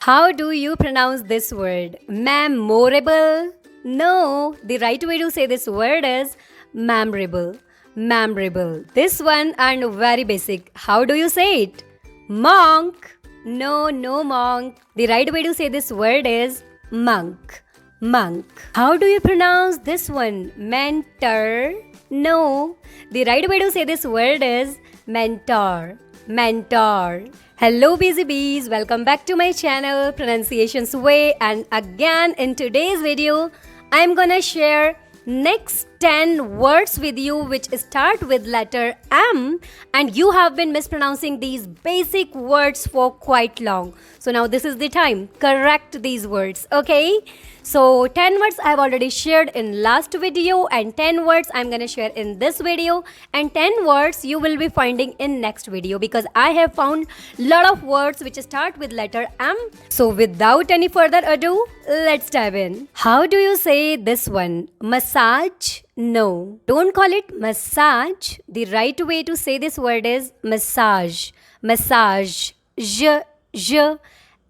How do you pronounce this word? Memorable? No, the right way to say this word is memorable. Memorable. This one and very basic. How do you say it? Monk? No monk. The right way to say this word is monk. Monk. How do you pronounce this one? Mentor? No, the right way to say this word is mentor. Mentor. Hello busy bees, welcome back to my channel Pronunciations Way, and again in today's video I'm gonna share next 10 words with you which start with letter M, and you have been mispronouncing these basic words for quite long. So now this is the time, correct these words, okay? So 10 words I have already shared in last video, and 10 words I'm gonna share in this video, and 10 words you will be finding in next video because I have found lot of words which start with letter M. So without any further ado, let's dive in. How do you say this one? Massage? No, don't call it massage. The right way to say this word is massage. Massage. J.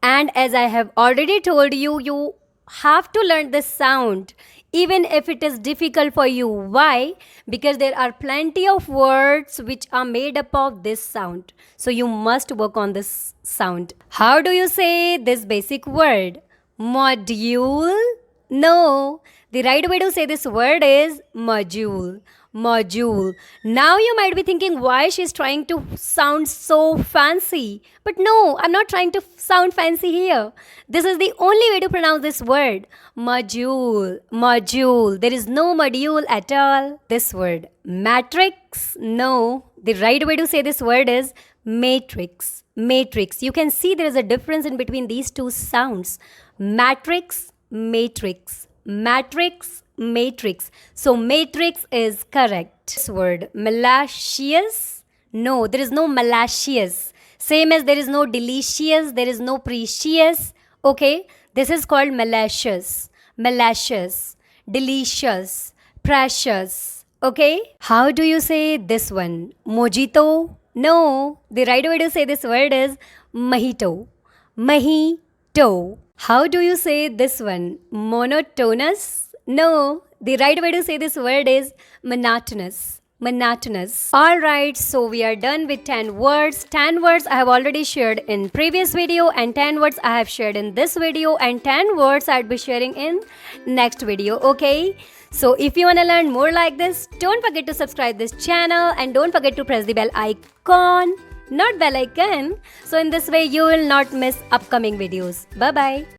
And as I have already told you, you have to learn this sound even if it is difficult for you. Why? Because there are plenty of words which are made up of this sound. So you must work on this sound. How do you say this basic word? Module? No, the right way to say this word is module. Module. Now you might be thinking why she's trying to sound so fancy. But no, I'm not trying to sound fancy here. This is the only way to pronounce this word. Module. Module. There is no module at all. This word. Matrix? No. The right way to say this word is matrix. Matrix. You can see there is a difference in between these two sounds. Matrix, matrix. Matrix, matrix. So matrix is correct. This word, malicious? No, there is no malicious. Same as there is no delicious, there is no precious. Okay, this is called malicious. Malicious, delicious, precious. Okay, how do you say this one? Mojito? No, the right way to say this word is Mojito. Mojito. How do you say this one? Monotonous? No, the right way to say this word is monotonous. Monotonous. Alright, so we are done with 10 words. 10 words I have already shared in previous video, and 10 words I have shared in this video, and 10 words I'll be sharing in next video, okay? So if you want to learn more like this, don't forget to subscribe this channel and don't forget to press the bell icon. Not bell icon. So in this way you will not miss upcoming videos. Bye bye.